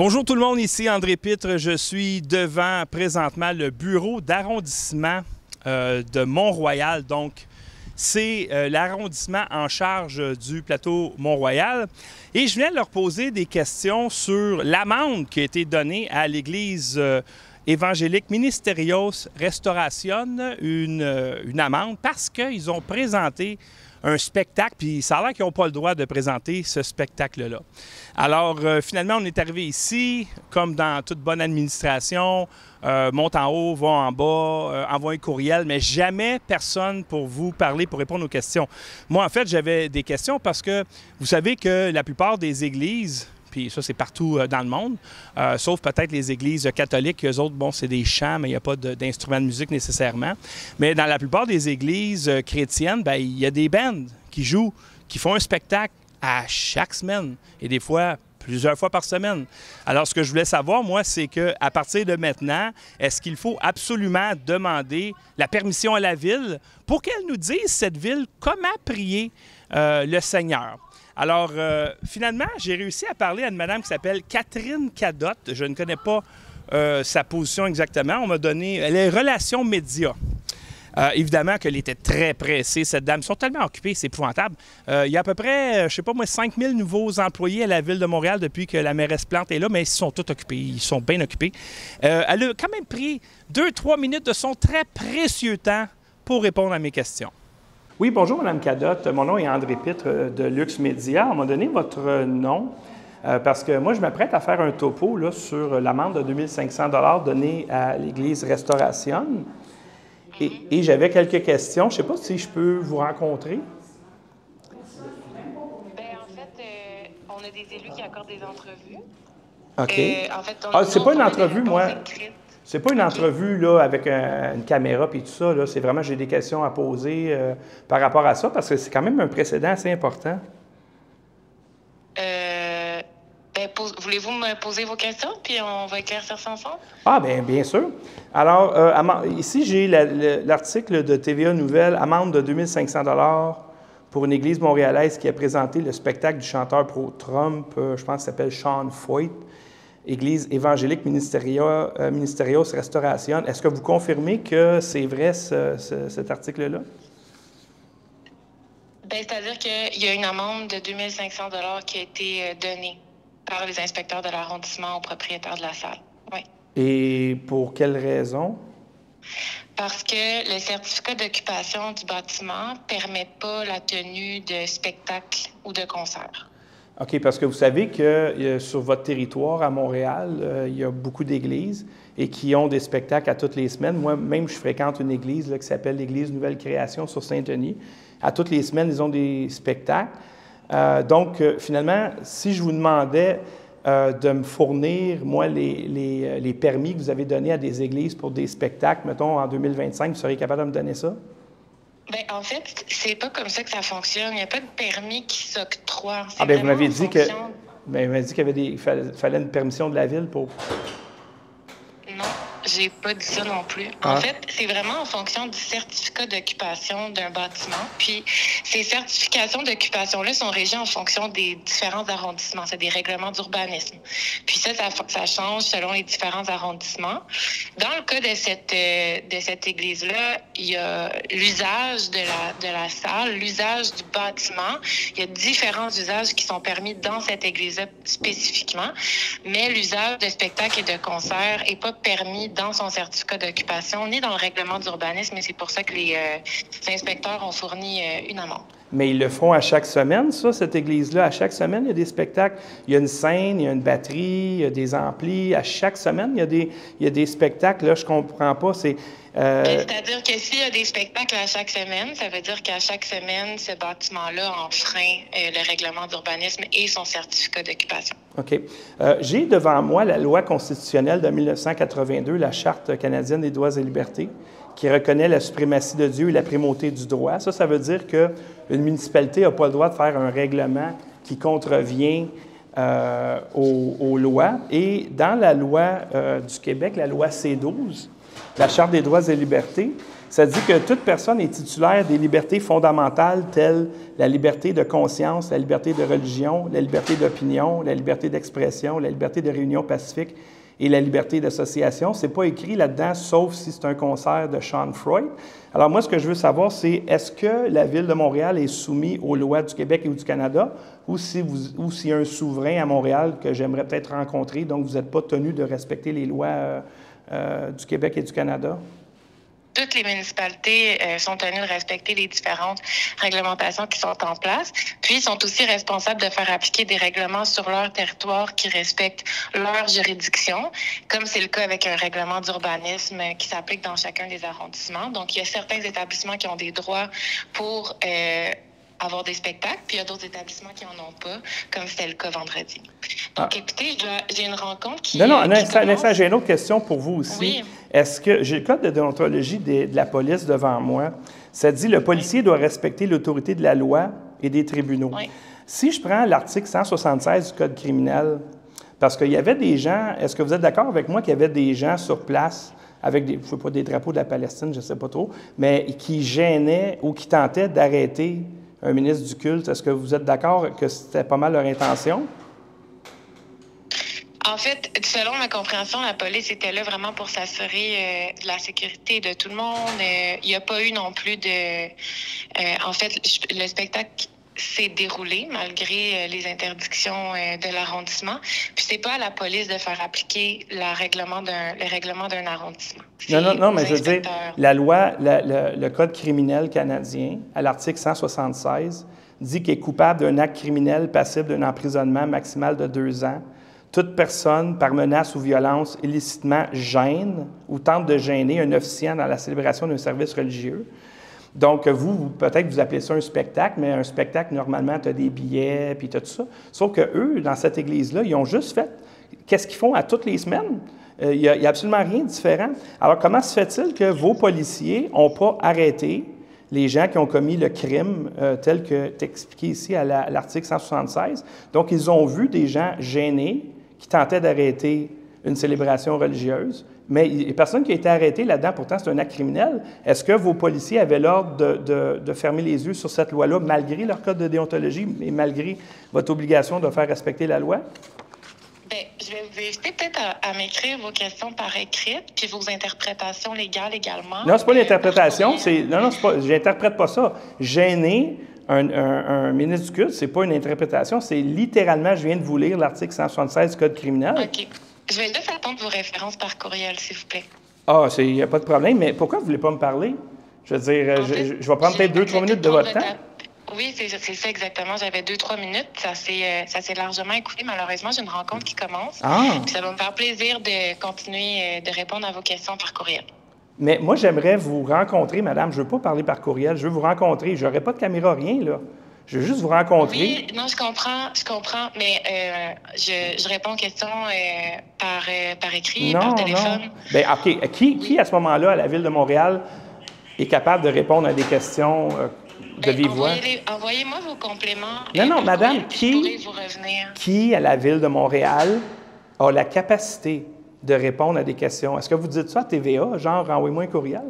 Bonjour tout le monde, ici André Pitre. Je suis devant présentement le bureau d'arrondissement de Mont-Royal. Donc, c'est l'arrondissement en charge du plateau Mont-Royal. Et je viens de leur poser des questions sur l'amende qui a été donnée à l'Église évangélique Ministerios Restauration, une amende parce qu'ils ont présenté un spectacle, puis ça a l'air qu'ils n'ont pas le droit de présenter ce spectacle-là. Alors, finalement, on est arrivé ici, comme dans toute bonne administration, monte en haut, va en bas, envoie un courriel, mais jamais personne pour vous parler, pour répondre aux questions. Moi, en fait, j'avais des questions parce que vous savez que la plupart des églises, puis ça, c'est partout dans le monde, sauf peut-être les églises catholiques, eux autres, bon, c'est des chants, mais il n'y a pas d'instruments de musique nécessairement. Mais dans la plupart des églises chrétiennes, bien, il y a des bands qui jouent, qui font un spectacle à chaque semaine, et des fois, plusieurs fois par semaine. Alors, ce que je voulais savoir, moi, c'est qu'à partir de maintenant, est-ce qu'il faut absolument demander la permission à la ville pour qu'elle nous dise, cette ville, comment prier le Seigneur? Alors, finalement, j'ai réussi à parler à une madame qui s'appelle Catherine Cadotte. Je ne connais pas sa position exactement. On m'a donné... Elle est relations médias. Évidemment qu'elle était très pressée, cette dame. Ils sont tellement occupés, c'est épouvantable. Il y a à peu près, je ne sais pas moi, 5000 nouveaux employés à la Ville de Montréal depuis que la mairesse Plante est là, mais ils sont tous occupés, ils sont bien occupés. Elle a quand même pris 2-3 minutes de son très précieux temps pour répondre à mes questions. Oui, bonjour, Mme Cadotte. Mon nom est André Pitre de Luxe Média. On m'a donné votre nom parce que moi, je m'apprête à faire un topo là, sur l'amende de 2500 $ donnée à l'Église Restauration. Et j'avais quelques questions. Je ne sais pas si je peux vous rencontrer. Bien, en fait, on a des élus qui accordent des entrevues. OK. En fait, c'est pas une entrevue, moi. Écrites. C'est pas une entrevue là, avec une caméra et tout ça. Là. C'est vraiment, j'ai des questions à poser par rapport à ça, parce que c'est quand même un précédent assez important. Voulez-vous me poser vos questions, puis on va éclaircir ça ensemble? Ah, bien sûr. Alors, ici, j'ai l'article de TVA Nouvelles, amende de 2500 $ pour une église montréalaise qui a présenté le spectacle du chanteur pro-Trump, je pense qu'il s'appelle Sean Foyt, Église évangélique Ministerios Restauration. Est-ce que vous confirmez que c'est vrai, cet article-là? Bien, c'est-à-dire qu'il y a une amende de 2500 $ qui a été donnée par les inspecteurs de l'arrondissement au propriétaire de la salle. Oui. Et pour quelle raison? Parce que le certificat d'occupation du bâtiment ne permet pas la tenue de spectacles ou de concerts. OK, parce que vous savez que sur votre territoire à Montréal, il y a beaucoup d'églises et qui ont des spectacles à toutes les semaines. Moi-même, je fréquente une église là, qui s'appelle l'Église Nouvelle Création sur Saint-Denis. À toutes les semaines, ils ont des spectacles. Donc, finalement, si je vous demandais de me fournir, moi, les permis que vous avez donnés à des églises pour des spectacles, mettons, en 2025, vous seriez capable de me donner ça? Bien, en fait, c'est pas comme ça que ça fonctionne. Il n'y a pas de permis qui s'octroie. Ah, bien, vous m'avez dit que... Bien, vous m'avez dit qu'il fallait une permission de la ville pour... Non, j'ai pas dit ça non plus. Ah. En fait, c'est vraiment en fonction du certificat d'occupation d'un bâtiment. Puis, ces certifications d'occupation-là sont régies en fonction des différents arrondissements. C'est des règlements d'urbanisme. Puis ça change selon les différents arrondissements. Dans le cas de cette église-là, il y a l'usage de la salle, l'usage du bâtiment. Il y a différents usages qui sont permis dans cette église-là spécifiquement. Mais l'usage de spectacles et de concerts n'est pas permis dans son certificat d'occupation ni dans le règlement d'urbanisme, et c'est pour ça que les inspecteurs ont fourni une amende. Mais ils le font à chaque semaine, ça, cette église-là. À chaque semaine, il y a des spectacles. Il y a une scène, il y a une batterie, il y a des amplis. À chaque semaine, il y a des spectacles. Là, je comprends pas. C'est-à-dire que s'il y a des spectacles à chaque semaine, ça veut dire qu'à chaque semaine, ce bâtiment-là enfreint le règlement d'urbanisme et son certificat d'occupation. OK. J'ai devant moi la loi constitutionnelle de 1982, la Charte canadienne des droits et libertés, qui reconnaît la suprématie de Dieu et la primauté du droit. Ça veut dire qu'une municipalité n'a pas le droit de faire un règlement qui contrevient aux lois. Et dans la loi du Québec, la loi C-12, la Charte des droits et libertés, Ça dit que toute personne est titulaire des libertés fondamentales telles la liberté de conscience, la liberté de religion, la liberté d'opinion, la liberté d'expression, la liberté de réunion pacifique et la liberté d'association. Ce n'est pas écrit là-dedans, sauf si c'est un concert de Sean Freud. Alors moi, ce que je veux savoir, c'est est-ce que la Ville de Montréal est soumise aux lois du Québec et ou du Canada, ou s'il y a un souverain à Montréal que j'aimerais peut-être rencontrer, donc vous n'êtes pas tenu de respecter les lois du Québec et du Canada? Toutes les municipalités sont tenues de respecter les différentes réglementations qui sont en place. Puis, ils sont aussi responsables de faire appliquer des règlements sur leur territoire qui respectent leur juridiction, comme c'est le cas avec un règlement d'urbanisme qui s'applique dans chacun des arrondissements. Donc, il y a certains établissements qui ont des droits pour avoir des spectacles, puis il y a d'autres établissements qui n'en ont pas, comme c'était le cas vendredi. Donc, écoutez, j'ai une rencontre qui... Non, un instant, j'ai une autre question pour vous aussi. Oui. Est-ce que, j'ai le code de déontologie de la police devant moi, ça dit « Le policier doit respecter l'autorité de la loi et des tribunaux ». Oui. Si je prends l'article 176 du Code criminel, parce qu'il y avait des gens, est-ce que vous êtes d'accord avec moi qu'il y avait des gens sur place avec des, je sais pas, des drapeaux de la Palestine, je ne sais pas trop, mais qui gênaient ou qui tentaient d'arrêter un ministre du culte? Est-ce que vous êtes d'accord que c'était pas mal leur intention? En fait, selon ma compréhension, la police était là vraiment pour s'assurer de la sécurité de tout le monde. Il n'y a pas eu non plus de... en fait, le spectacle s'est déroulé malgré les interdictions de l'arrondissement. Puis c'est pas à la police de faire appliquer le règlement d'un arrondissement. Non, mais je veux dire, la loi, le Code criminel canadien, à l'article 176, dit qu'il est coupable d'un acte criminel passible d'un emprisonnement maximal de 2 ans. Toute personne, par menace ou violence, illicitement gêne ou tente de gêner un officiant dans la célébration d'un service religieux. Donc, vous peut-être vous appelez ça un spectacle, mais un spectacle, normalement, tu as des billets, puis tu as tout ça. Sauf qu'eux, dans cette église-là, ils ont juste fait qu'est-ce qu'ils font à toutes les semaines. Il n'y a absolument rien de différent. Alors, comment se fait-il que vos policiers n'ont pas arrêté les gens qui ont commis le crime tel que tu expliqué ici à l'article 176? Donc, ils ont vu des gens gênés qui tentaient d'arrêter une célébration religieuse, mais il n'y a personne qui a été arrêté là-dedans. Pourtant, c'est un acte criminel. Est-ce que vos policiers avaient l'ordre de fermer les yeux sur cette loi-là, malgré leur code de déontologie et malgré votre obligation de faire respecter la loi? Bien, je vais vous inviter peut-être à m'écrire vos questions par écrit, puis vos interprétations légales également. Non, c'est pas l'interprétation. Non, c'est pas, j'interprète pas ça. Gêner un ministre du culte, c'est pas une interprétation. C'est littéralement, je viens de vous lire l'article 176 du Code criminel. OK. Je vais juste attendre vos références par courriel, s'il vous plaît. Ah, il n'y a pas de problème, mais pourquoi vous ne voulez pas me parler? Je veux dire, je vais prendre peut-être 2-3 minutes de votre temps. Oui, c'est ça exactement. J'avais 2-3 minutes. Ça s'est largement écoulé. Malheureusement, j'ai une rencontre qui commence. Puis ça va me faire plaisir de continuer de répondre à vos questions par courriel. Mais moi, j'aimerais vous rencontrer, madame. Je ne veux pas parler par courriel. Je veux vous rencontrer. Je n'aurai pas de caméra, rien, là. Je veux juste vous rencontrer. Oui, non, je comprends. Mais je réponds aux questions par écrit, par téléphone. Non. Bien, OK. Qui, à ce moment-là, à la Ville de Montréal, est capable de répondre à des questions de vive voix? Envoyez-moi vos compléments. Non, madame, je pourrai vous revenir. Qui, à la Ville de Montréal, a la capacité de répondre à des questions? Est-ce que vous dites ça à TVA, genre « envoyez-moi un courriel ».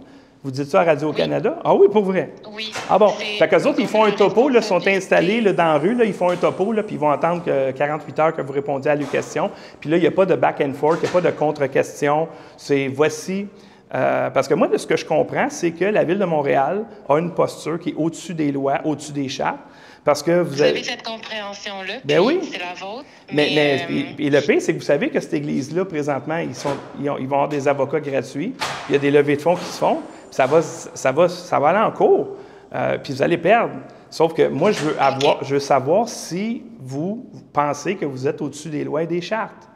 Vous dites ça à Radio-Canada? Oui. Ah oui, pour vrai? Oui. Ah bon. Fait qu'eux autres, ils font un topo, là, sont installés là, dans la rue, là, ils font un topo, là, puis ils vont attendre 48 heures que vous répondiez à leurs questions. Puis là, il n'y a pas de back and forth, il n'y a pas de contre-question. C'est voici. Parce que moi, de ce que je comprends, c'est que la Ville de Montréal a une posture qui est au-dessus des lois, au-dessus des chartes. Parce que vous avez cette compréhension-là, ben oui. C'est la vôtre. Et le pire, c'est que vous savez que cette église-là, présentement, ils vont avoir des avocats gratuits. Il y a des levées de fonds qui se font. Ça va aller en cours. Puis vous allez perdre. Sauf que moi, je veux savoir si vous pensez que vous êtes au-dessus des lois et des chartes.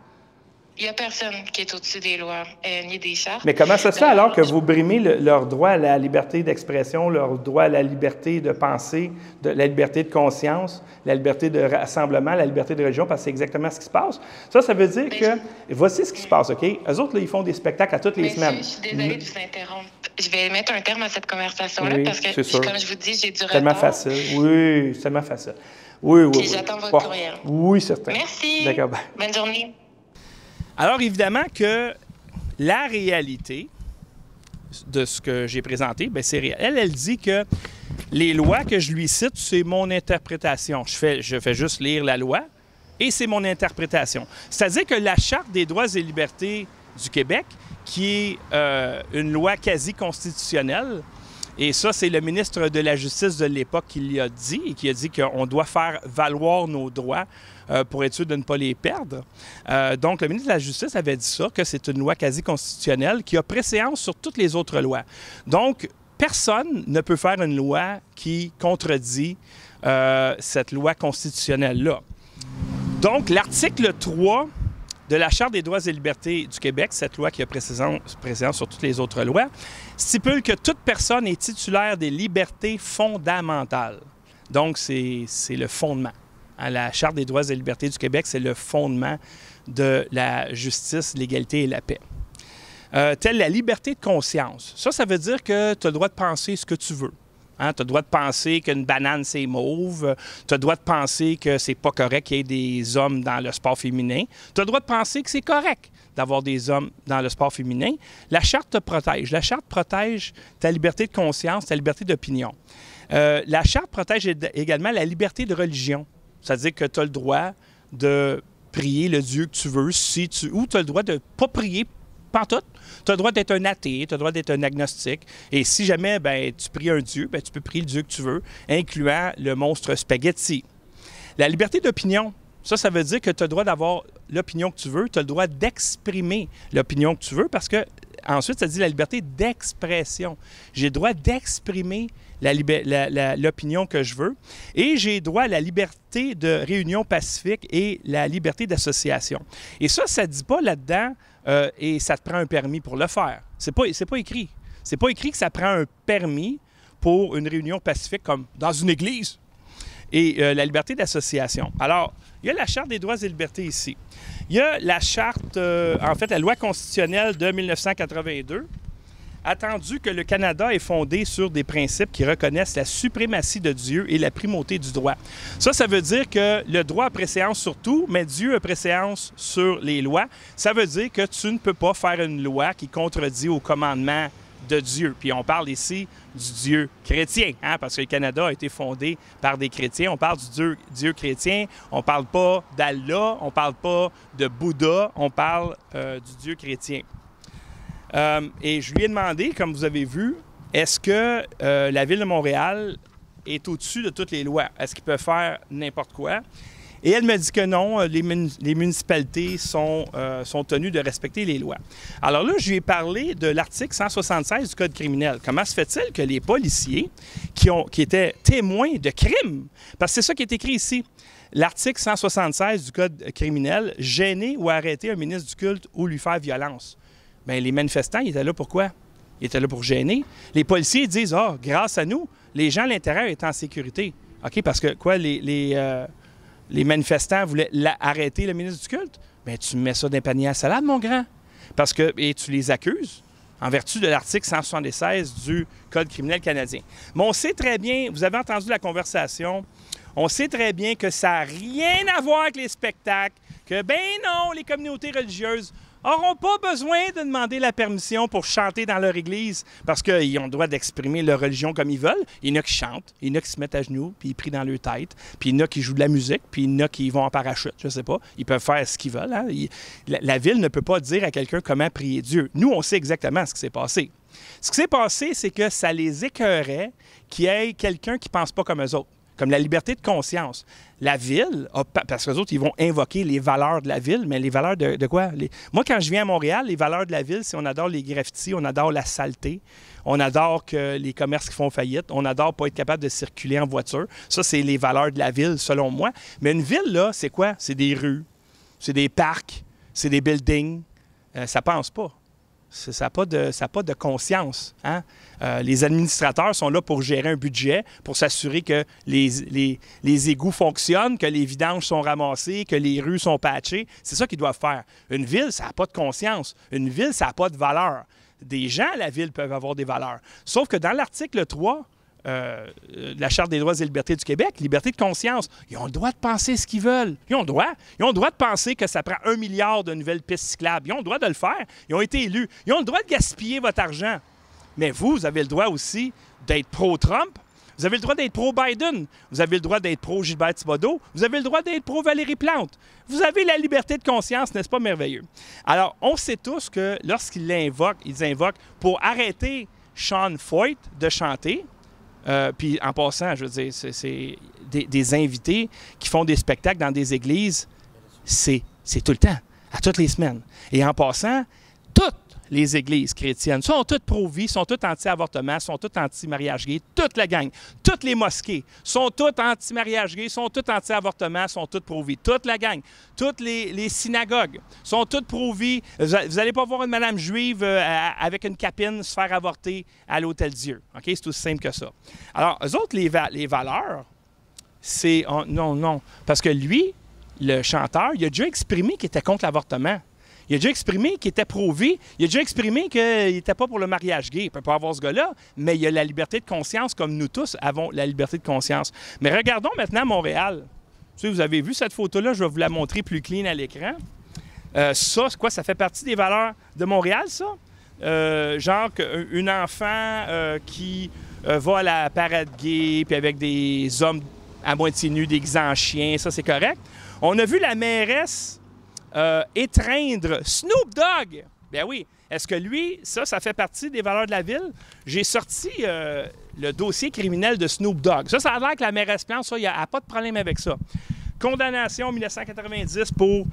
Il n'y a personne qui est au-dessus des lois ni des chartes. Mais comment ça se fait alors que vous brimez leur droit à la liberté d'expression, leur droit à la liberté de penser, la liberté de conscience, la liberté de rassemblement, la liberté de religion, parce que c'est exactement ce qui se passe? Ça veut dire que... Voici ce qui se passe, OK? Eux autres, là, ils font des spectacles à toutes les semaines. Je suis désolée de vous interrompre. Je vais mettre un terme à cette conversation-là parce que, comme je vous dis, j'ai du retard. Tellement facile. Oui, c'est tellement facile. Oui. Puis j'attends votre courriel. Oui, certain. Merci. D'accord. Bonne journée. Alors, évidemment que la réalité, de ce que j'ai présenté, bien, c'est réel. Elle dit que les lois que je lui cite, c'est mon interprétation. Je fais juste lire la loi et c'est mon interprétation. C'est-à-dire que la Charte des droits et libertés du Québec, qui est une loi quasi constitutionnelle, et ça, c'est le ministre de la Justice de l'époque qui l'a dit, et qui a dit qu'on doit faire valoir nos droits pour être sûr de ne pas les perdre. Donc, le ministre de la Justice avait dit ça, que c'est une loi quasi constitutionnelle qui a préséance sur toutes les autres lois. Donc, personne ne peut faire une loi qui contredit cette loi constitutionnelle-là. Donc, l'article 3 de la Charte des droits et libertés du Québec, cette loi qui a préséance sur toutes les autres lois, stipule que toute personne est titulaire des libertés fondamentales. Donc, c'est le fondement. La Charte des droits et libertés du Québec, c'est le fondement de la justice, l'égalité et la paix. Telle la liberté de conscience. Ça veut dire que tu as le droit de penser ce que tu veux. Hein? Tu as le droit de penser qu'une banane, c'est mauve. Tu as le droit de penser que c'est pas correct qu'il y ait des hommes dans le sport féminin. Tu as le droit de penser que c'est correct d'avoir des hommes dans le sport féminin. La Charte te protège. La Charte protège ta liberté de conscience, ta liberté d'opinion. La Charte protège également la liberté de religion. C'est-à-dire que tu as le droit de prier le Dieu que tu veux, ou tu as le droit de ne pas prier pantoute. Tu as le droit d'être un athée, tu as le droit d'être un agnostique. Et si jamais tu pries un Dieu, tu peux prier le Dieu que tu veux, incluant le monstre spaghetti. La liberté d'opinion, ça veut dire que tu as le droit d'avoir l'opinion que tu veux, tu as le droit d'exprimer l'opinion que tu veux, parce que ensuite, ça dit la liberté d'expression. J'ai le droit d'exprimer l'opinion que je veux. Et j'ai droit à la liberté de réunion pacifique et la liberté d'association. Et ça ne dit pas là-dedans et ça te prend un permis pour le faire. C'est pas écrit. C'est pas écrit que ça prend un permis pour une réunion pacifique comme dans une église. Et la liberté d'association. Alors, il y a la Charte des droits et libertés ici. Il y a la Charte, en fait, la loi constitutionnelle de 1982, attendu que le Canada est fondé sur des principes qui reconnaissent la suprématie de Dieu et la primauté du droit. Ça veut dire que le droit a préséance sur tout, mais Dieu a préséance sur les lois. Ça veut dire que tu ne peux pas faire une loi qui contredit au commandement de Dieu. Puis on parle ici du Dieu chrétien, hein, parce que le Canada a été fondé par des chrétiens. On parle du Dieu chrétien, on ne parle pas d'Allah, on ne parle pas de Bouddha, on parle du Dieu chrétien. Et je lui ai demandé, comme vous avez vu, est-ce que la Ville de Montréal est au-dessus de toutes les lois? Est-ce qu'il peut faire n'importe quoi? Et elle me dit que non, les municipalités sont tenues de respecter les lois. Alors là, je lui ai parlé de l'article 176 du Code criminel. Comment se fait-il que les policiers qui étaient témoins de crimes, parce que c'est ça qui est écrit ici, l'article 176 du Code criminel, gêner ou arrêter un ministre du culte ou lui faire violence. Bien, les manifestants, ils étaient là pour quoi? Ils étaient là pour gêner. Les policiers disent, grâce à nous, les gens à l'intérieur étaient en sécurité. OK, parce que quoi, les manifestants voulaient arrêter le ministre du culte? Bien, tu mets ça dans un panier à salade, mon grand. Et tu les accuses en vertu de l'article 176 du Code criminel canadien. Mais on sait très bien, vous avez entendu la conversation, on sait très bien que ça n'a rien à voir avec les spectacles, que, ben non, les communautés religieuses n'auront pas besoin de demander la permission pour chanter dans leur église parce qu'ils ont le droit d'exprimer leur religion comme ils veulent. Il y en a qui chantent, il y en a qui se mettent à genoux, puis ils prient dans leur tête, puis il y en a qui jouent de la musique, puis il y en a qui vont en parachute, je ne sais pas. Ils peuvent faire ce qu'ils veulent. Hein? La Ville ne peut pas dire à quelqu'un comment prier Dieu. Nous, on sait exactement ce qui s'est passé. Ce qui s'est passé, c'est que ça les écœurait qu'il y ait quelqu'un qui ne pense pas comme eux autres, comme la liberté de conscience. La Ville, parce qu'eux autres, ils vont invoquer les valeurs de la Ville, mais les valeurs de quoi? Moi, quand je viens à Montréal, les valeurs de la Ville, c'est on adore les graffitis, on adore la saleté, on adore que les commerces qui font faillite, on adore pas être capable de circuler en voiture. Ça, c'est les valeurs de la Ville, selon moi. Mais une ville, là, c'est quoi? C'est des rues, c'est des parcs, c'est des buildings. Ça pense pas. Ça n'a pas de conscience. Hein? Les administrateurs sont là pour gérer un budget, pour s'assurer que les égouts fonctionnent, que les vidanges sont ramassées, que les rues sont patchées. C'est ça qu'ils doivent faire. Une ville, ça n'a pas de conscience. Une ville, ça n'a pas de valeur. Des gens à la ville peuvent avoir des valeurs. Sauf que dans l'article 3, la Charte des droits et libertés du Québec, liberté de conscience, ils ont le droit de penser ce qu'ils veulent. Ils ont le droit. Ils ont le droit de penser que ça prend 1 milliard de nouvelles pistes cyclables. Ils ont le droit de le faire. Ils ont été élus. Ils ont le droit de gaspiller votre argent. Mais vous avez le droit aussi d'être pro-Trump. Vous avez le droit d'être pro-Biden. Vous avez le droit d'être pro-Gilbert Thibodeau. Vous avez le droit d'être pro-Valérie Plante. Vous avez la liberté de conscience, n'est-ce pas merveilleux? Alors, on sait tous que lorsqu'ils invoquent pour arrêter Sean Feucht de chanter, puis en passant, je veux dire, c'est des invités qui font des spectacles dans des églises, c'est tout le temps, à toutes les semaines. Et en passant, toutes les églises chrétiennes sont toutes pro-vie, sont toutes anti-avortement, sont toutes anti-mariage gay, toute la gang. Toutes les mosquées sont toutes anti-mariage gay, sont toutes anti-avortement, sont toutes pro-vie. Toute la gang. Toutes les synagogues sont toutes pro-vie. Vous n'allez pas voir une madame juive avec une capine se faire avorter à l'Hôtel Dieu. OK? C'est aussi simple que ça. Alors, eux autres, les valeurs, c'est... non. Parce que lui, le chanteur, il a déjà exprimé qu'il était contre l'avortement. Il a déjà exprimé qu'il était pro-vie. Il a déjà exprimé qu'il n'était pas pour le mariage gay. Il ne peut pas avoir ce gars-là, mais il a la liberté de conscience, comme nous tous avons la liberté de conscience. Mais regardons maintenant Montréal. Tu sais, vous avez vu cette photo-là, je vais vous la montrer plus clean à l'écran. Ça, c'est quoi? Ça fait partie des valeurs de Montréal, ça? Genre une enfant qui va à la parade gay, puis avec des hommes à moitié nus, déguisés en chiens, ça, c'est correct. On a vu la mairesse étreindre Snoop Dogg. Bien oui. Est-ce que lui, ça fait partie des valeurs de la ville? J'ai sorti le dossier criminel de Snoop Dogg. Ça a l'air que la mairesse Plante, ça, il n'y a pas de problème avec ça. Condamnation en 1990 pour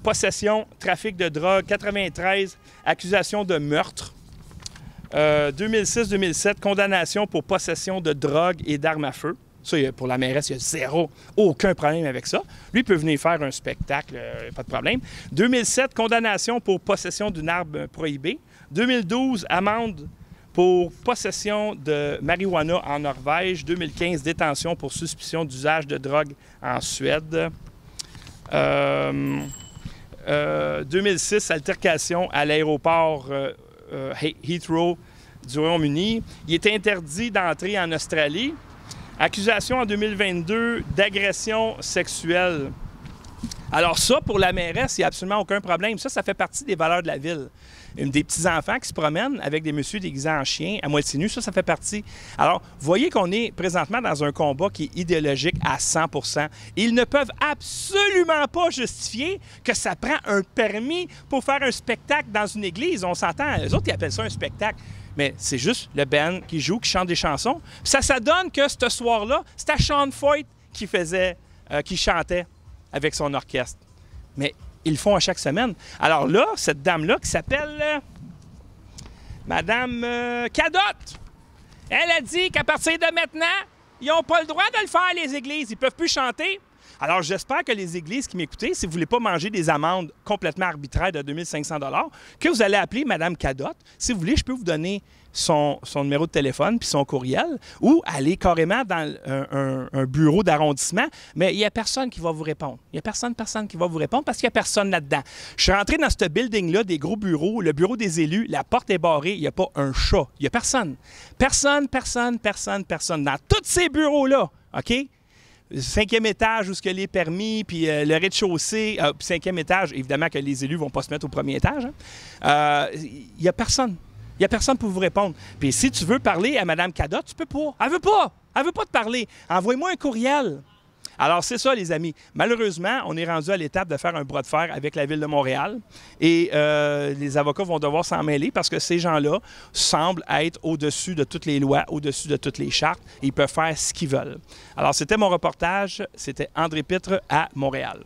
possession, trafic de drogue. 93, accusation de meurtre. 2006-2007, condamnation pour possession de drogue et d'armes à feu. Ça, pour la mairesse, il y a aucun problème avec ça. Lui, il peut venir faire un spectacle, pas de problème. 2007, condamnation pour possession d'une arme prohibée. 2012, amende pour possession de marijuana en Norvège. 2015, détention pour suspicion d'usage de drogue en Suède. 2006, altercation à l'aéroport Heathrow du Royaume-Uni. Il est interdit d'entrer en Australie. Accusation en 2022 d'agression sexuelle. Alors ça, pour la mairesse, il n'y a absolument aucun problème. Ça fait partie des valeurs de la ville. Des petits-enfants qui se promènent avec des messieurs déguisés en chiens, à moitié nus, ça fait partie. Alors, voyez qu'on est présentement dans un combat qui est idéologique à 100 %. Ils ne peuvent absolument pas justifier que ça prend un permis pour faire un spectacle dans une église. On s'entend, les autres, ils appellent ça un spectacle. Mais c'est juste le band qui joue, qui chante des chansons. Puis ça donne que ce soir-là, c'était Sean Feucht qui chantait avec son orchestre. Mais ils le font à chaque semaine. Alors là, cette dame-là qui s'appelle Madame Cadotte, elle a dit qu'à partir de maintenant, ils n'ont pas le droit de le faire, les églises. Ils ne peuvent plus chanter. Alors, j'espère que les églises qui m'écoutez, si vous ne voulez pas manger des amendes complètement arbitraires de 2500 $, que vous allez appeler Mme Cadotte. Si vous voulez, je peux vous donner son numéro de téléphone puis son courriel ou aller carrément dans un bureau d'arrondissement, mais il n'y a personne qui va vous répondre. Il n'y a personne qui va vous répondre parce qu'il n'y a personne là-dedans. Je suis rentré dans ce building-là, des gros bureaux, le bureau des élus, la porte est barrée, il n'y a pas un chat. Il n'y a personne. Personne. Dans tous ces bureaux-là, OK? 5e étage où ce que les permis, puis le rez-de-chaussée, puis 5e étage, évidemment que les élus ne vont pas se mettre au premier étage. Il n'y a personne. Il n'y a personne pour vous répondre. Puis si tu veux parler à Mme Cadotte, tu peux pas. Elle veut pas. Elle veut pas te parler. Envoie-moi un courriel. Alors, c'est ça, les amis. Malheureusement, on est rendu à l'étape de faire un bras de fer avec la Ville de Montréal. Et les avocats vont devoir s'en mêler parce que ces gens-là semblent être au-dessus de toutes les lois, au-dessus de toutes les chartes. Et ils peuvent faire ce qu'ils veulent. Alors, c'était mon reportage. C'était André Pitre à Montréal.